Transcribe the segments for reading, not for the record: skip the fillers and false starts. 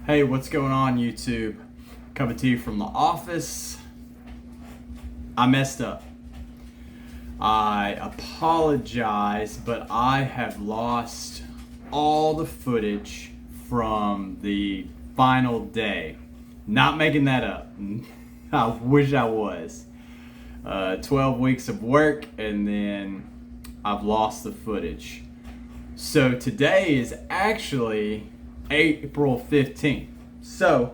Hey, what's going on, YouTube? Coming to you from the office. I messed up. I apologize, but I have lost all the footage from the final day. Not making that up. I wish I was. 12 weeks of work, and then I've lost the footage. So today is actually April 15th. So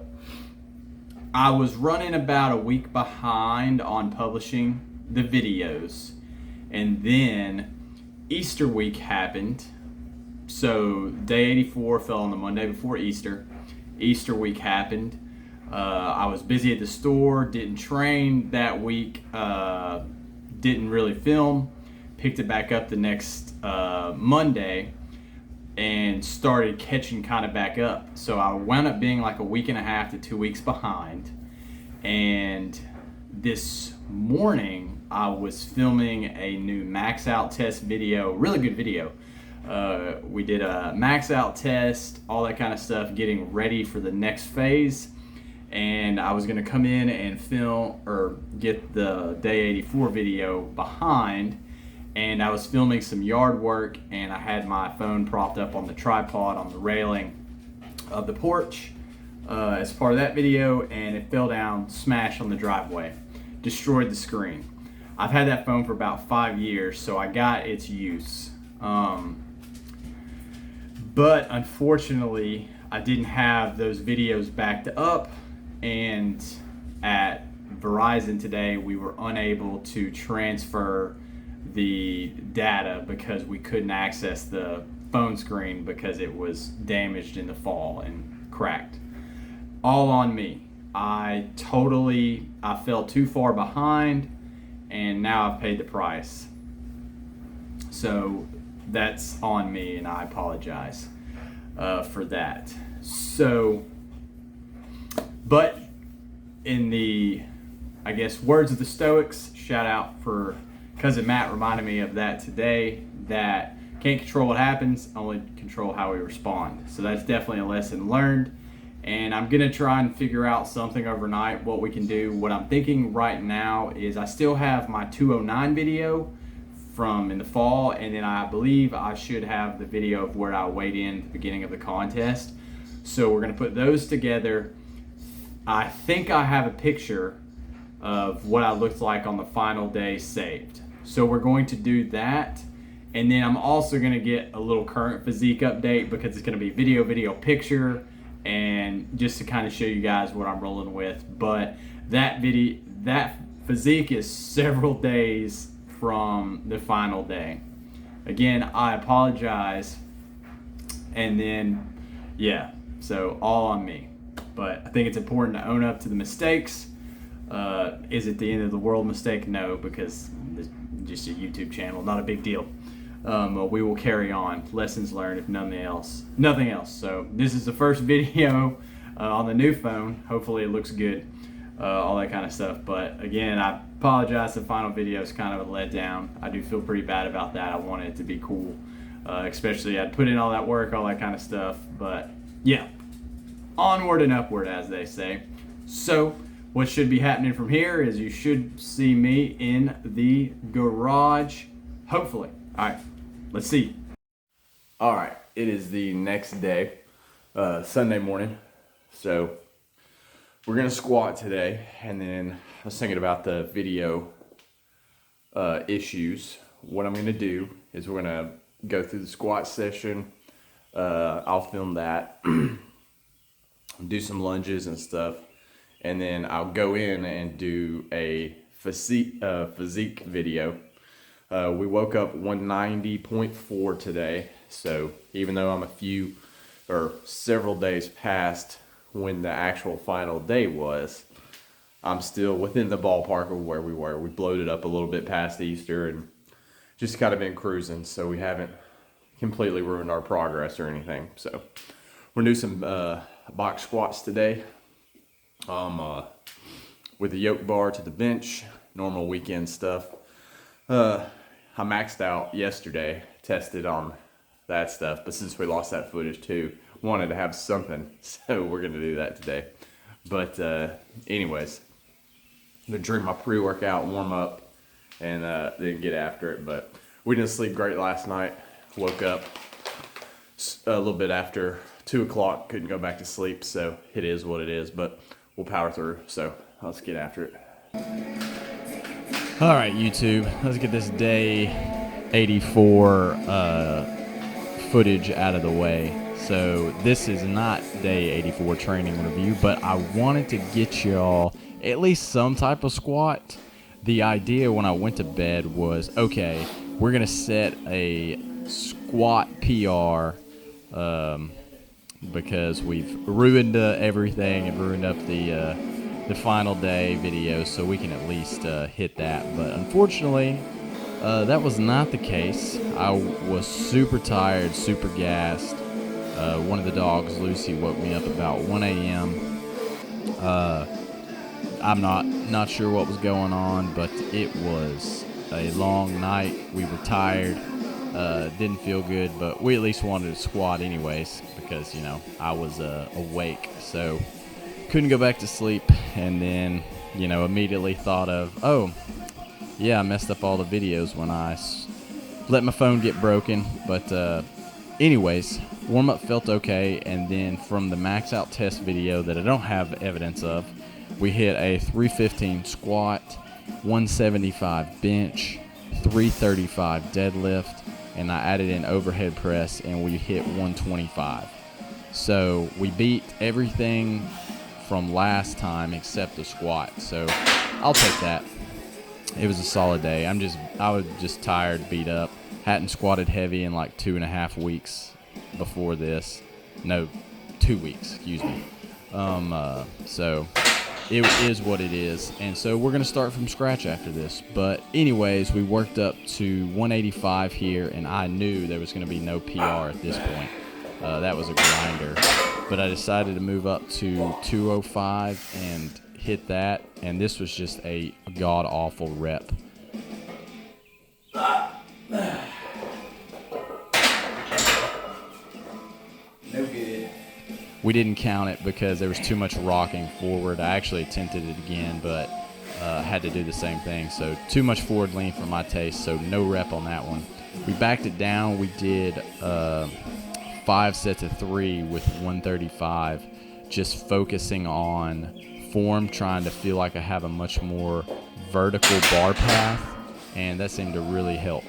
I was running about a week behind on publishing the videos, and then Easter week happened. So day 84 fell on the Monday before Easter. Easter week happened. I was busy at the store, didn't train that week, didn't really film. Picked it back up the next Monday and started catching kind of back up. So I wound up being like a week and a half to 2 weeks behind. And this morning I was filming a new max out test video, really good video. We did a max out test, all that kind of stuff, getting ready for the next phase. And I was gonna come in and film or get the day 84 video behind, and I was filming some yard work, and I had my phone propped up on the tripod on the railing of the porch as part of that video, and it fell down, smashed on the driveway, destroyed the screen. I've had that phone for about 5 years, so I got its use. But unfortunately, I didn't have those videos backed up, and at Verizon today, we were unable to transfer the data because we couldn't access the phone screen because it was damaged in the fall and cracked. All on me. I fell too far behind, and now I've paid the price. So that's on me, and I apologize for that. So, but in the, I guess, words of the Stoics, shout out for Cousin Matt reminded me of that today, that can't control what happens, only control how we respond. So that's definitely a lesson learned. And I'm gonna try and figure out something overnight, what we can do. What I'm thinking right now is I still have my 209 video from in the fall, and then I believe I should have the video of where I weighed in at the beginning of the contest. So we're gonna put those together. I think I have a picture of what I looked like on the final day saved. So we're going to do that. And then I'm also gonna get a little current physique update because it's gonna be video, picture, and just to kind of show you guys what I'm rolling with. But that physique is several days from the final day. Again, I apologize. And then, yeah, so all on me. But I think it's important to own up to the mistakes. Is it the end of the world mistake? No, because it's just a YouTube channel, not a big deal. We will carry on. Lessons learned, if nothing else. So this is the first video on the new phone. Hopefully it looks good, all that kind of stuff. But again, I apologize. The final video is kind of a letdown. I do feel pretty bad about that. I wanted it to be cool, especially I'd put in all that work, all that kind of stuff. But yeah, onward and upward, as they say. So what should be happening from here is you should see me in the garage, hopefully. All right, let's see. All right, it is the next day, Sunday morning. So we're gonna squat today, and then I was thinking about the video issues. What I'm gonna do is we're gonna go through the squat session. I'll film that, do some lunges and stuff, and then I'll go in and do a physique video. We woke up 190.4 today, so even though I'm several days past when the actual final day was, I'm still within the ballpark of where we were. We bloated up a little bit past Easter and just kind of been cruising, so we haven't completely ruined our progress or anything. So we're gonna do some box squats today, with the yoke bar to the bench, normal weekend stuff. I maxed out yesterday, tested on that stuff, but since we lost that footage too, wanted to have something, so we're gonna do that today. But anyways, I'm gonna drink my pre-workout, warm up, and then get after it. But we didn't sleep great last night. Woke up a little bit after 2 o'clock, couldn't go back to sleep, so it is what it is, but we'll power through. So let's get after it. All right, YouTube, let's get this day 84 footage out of the way. So this is not day 84 training review, but I wanted to get y'all at least some type of squat. The idea when I went to bed was, okay, we're gonna set a squat PR because we've ruined everything and ruined up the final day video, so we can at least hit that. But unfortunately, that was not the case. I was super tired, super gassed. One of the dogs, Lucy, woke me up about 1 a.m. I'm not sure what was going on, but it was a long night. We were tired, didn't feel good, but we at least wanted to squat anyways because, you know, I was awake. So couldn't go back to sleep, and then, you know, immediately thought of, oh, yeah, I messed up all the videos when I let my phone get broken. But anyways, warm-up felt okay, and then from the max out test video that I don't have evidence of, we hit a 315 squat, 175 bench, 335 deadlift, and I added in overhead press, and we hit 125. So we beat everything from last time except the squat, so I'll take that. It was a solid day. I was just tired, beat up. Hadn't squatted heavy in like 2.5 weeks before this. No, 2 weeks, excuse me. So it is what it is. And so we're going to start from scratch after this. But anyways, we worked up to 185 here, and I knew there was going to be no PR at this point. That was a grinder. But I decided to move up to 205 and hit that. And this was just a god-awful rep. No good. We didn't count it because there was too much rocking forward. I actually attempted it again, but had to do the same thing. So too much forward lean for my taste, so no rep on that one. We backed it down. We did 5 sets of 3 with 135, just focusing on form, trying to feel like I have a much more vertical bar path, and that seemed to really help.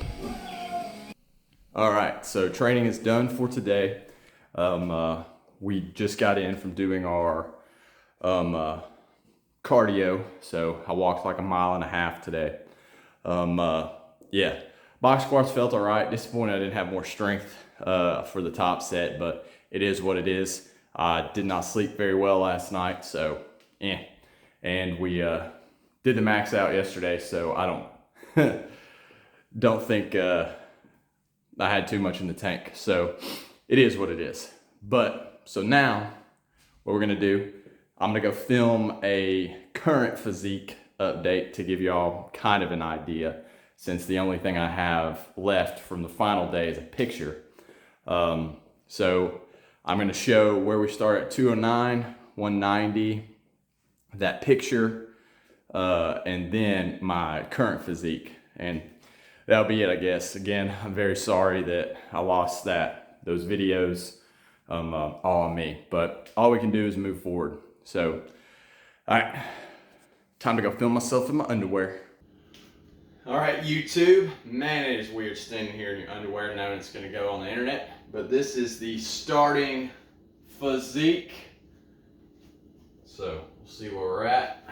All right, so training is done for today. We just got in from doing our cardio, so I walked like 1.5 miles today. Yeah, box squats felt all right. Disappointed I didn't have more strength for the top set, but it is what it is. I did not sleep very well last night, so and we did the max out yesterday, so I don't think I had too much in the tank. So it is what it is. But so now what we're gonna do, I'm gonna go film a current physique update to give y'all kind of an idea, since the only thing I have left from the final day is a picture. So I'm gonna show where we start at 209, 190, that picture, and then my current physique. And that'll be it, I guess. Again, I'm very sorry that I lost those videos, all on me, but all we can do is move forward. So, all right, time to go film myself in my underwear. All right, YouTube, man, it is weird standing here in your underwear knowing it's gonna go on the internet, but this is the starting physique. So we'll see where we're at.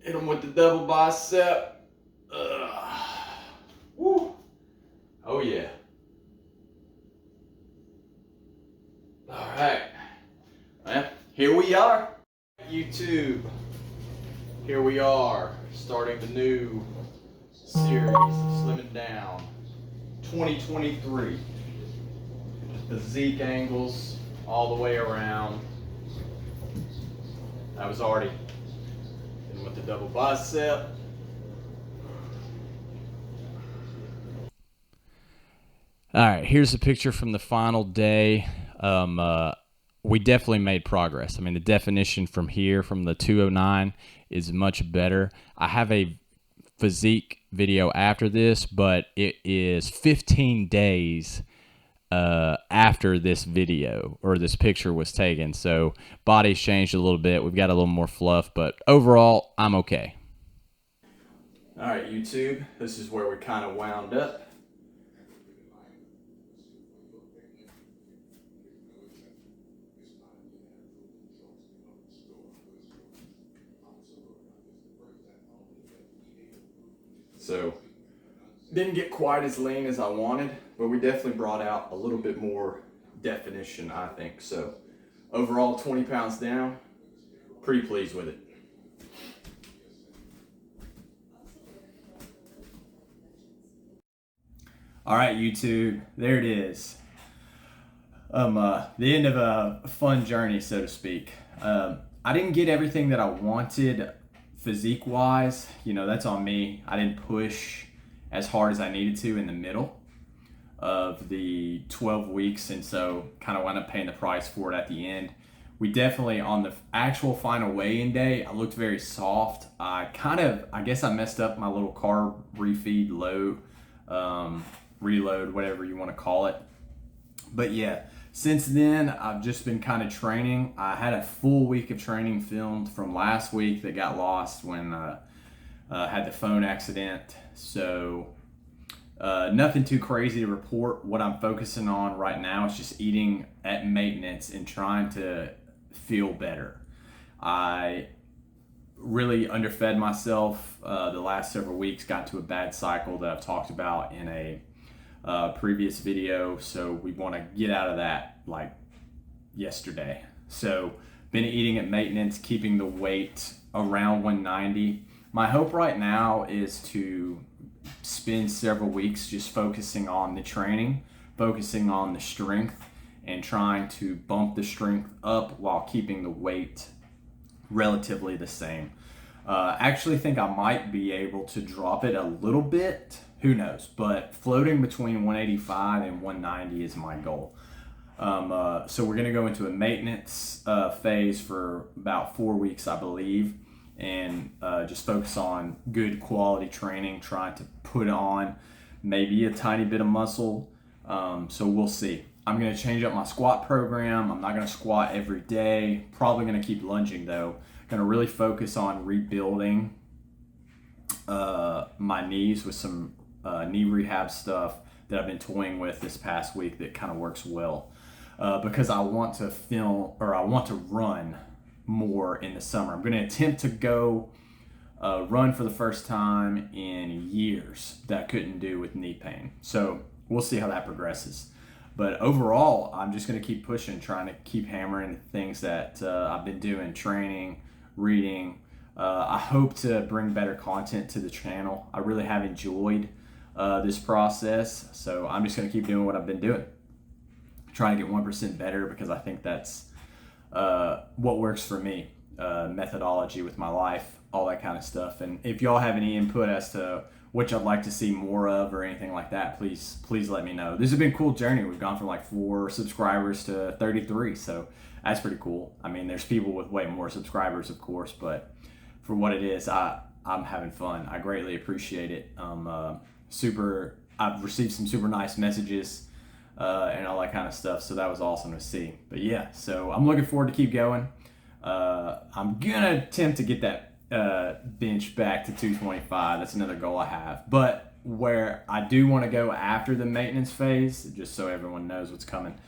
Hit them with the double bicep. Woo. Oh yeah. All right. Well, here we are, YouTube. Here we are, starting the new series of Slimming Down 2023. Physique angles all the way around. I was already in with the double bicep. All right, here's a picture from the final day. We definitely made progress. I mean, the definition from here, from the 209, is much better. I have a physique video after this, but it is 15 days after this video or this picture was taken. So body's changed a little bit. We've got a little more fluff, but overall, I'm okay. All right, YouTube, this is where we kind of wound up. So didn't get quite as lean as I wanted, but we definitely brought out a little bit more definition, I think. So overall, 20 pounds down, pretty pleased with it. All right, YouTube, there it is. The end of a fun journey, so to speak. I didn't get everything that I wanted physique wise. You know, that's on me. I didn't push as hard as I needed to in the middle of the 12 weeks, and so kind of wound up paying the price for it at the end. We definitely, on the actual final weigh-in day, I looked very soft. I guess I messed up my little carb refeed reload, whatever you want to call it. But yeah, since then, I've just been kind of training. I had a full week of training filmed from last week that got lost when I had the phone accident. So nothing too crazy to report. What I'm focusing on right now is just eating at maintenance and trying to feel better. I really underfed myself the last several weeks, got to a bad cycle that I've talked about in a previous video, so we want to get out of that like yesterday. So been eating at maintenance, keeping the weight around 190. My hope right now is to spend several weeks just focusing on the training, focusing on the strength, and trying to bump the strength up while keeping the weight relatively the same. Actually think I might be able to drop it a little bit. Who knows? But floating between 185 and 190 is my goal. So we're going to go into a maintenance phase for about 4 weeks, I believe, and just focus on good quality training, trying to put on maybe a tiny bit of muscle. So we'll see. I'm going to change up my squat program. I'm not going to squat every day. Probably going to keep lunging though. Going to really focus on rebuilding my knees with some knee rehab stuff that I've been toying with this past week that kind of works well, because I want to run more in the summer. I'm going to attempt to go run for the first time in years that I couldn't do with knee pain. So we'll see how that progresses. But overall, I'm just going to keep pushing, trying to keep hammering things that I've been doing, training, reading. I hope to bring better content to the channel. I really have enjoyed this process, so I'm just going to keep doing what I've been doing. Trying to get 1% better, because I think that's what works for me. Methodology with my life, all that kind of stuff. And if y'all have any input as to which I'd like to see more of or anything like that, please let me know. This has been a cool journey. We've gone from like 4 subscribers to 33, so that's pretty cool. I mean, there's people with way more subscribers, of course, but for what it is, I'm having fun. I greatly appreciate it. I've received some super nice messages and all that kind of stuff, so that was awesome to see. But yeah, so I'm looking forward to keep going. I'm gonna attempt to get that bench back to 225. That's another goal I have. But where I do want to go after the maintenance phase, just so everyone knows what's coming,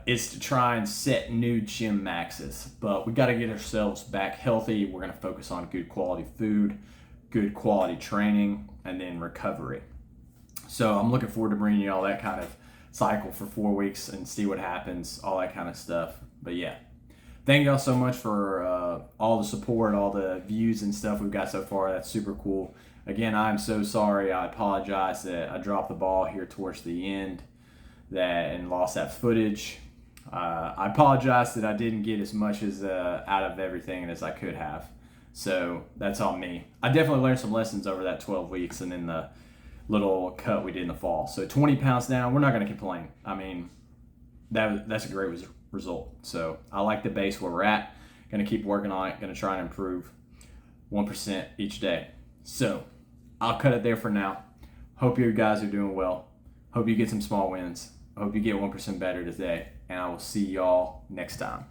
is to try and set new gym maxes. But we got to get ourselves back healthy. We're going to focus on good quality food, good quality training, and then recovery. So I'm looking forward to bringing you all that kind of cycle for 4 weeks and see what happens, all that kind of stuff. But yeah, thank y'all so much for all the support, all the views and stuff we've got so far. That's super cool. Again, I'm so sorry. I apologize that I dropped the ball here towards the end and lost that footage. I apologize that I didn't get as much as out of everything as I could have. So that's on me. I definitely learned some lessons over that 12 weeks, and then little cut we did in the fall. So 20 pounds down, we're not going to complain. I mean, that's a great result. So I like the base where we're at. Going to keep working on it. Going to try and improve 1% each day. So I'll cut it there for now. Hope you guys are doing well. Hope you get some small wins. I hope you get 1% better today. And I will see y'all next time.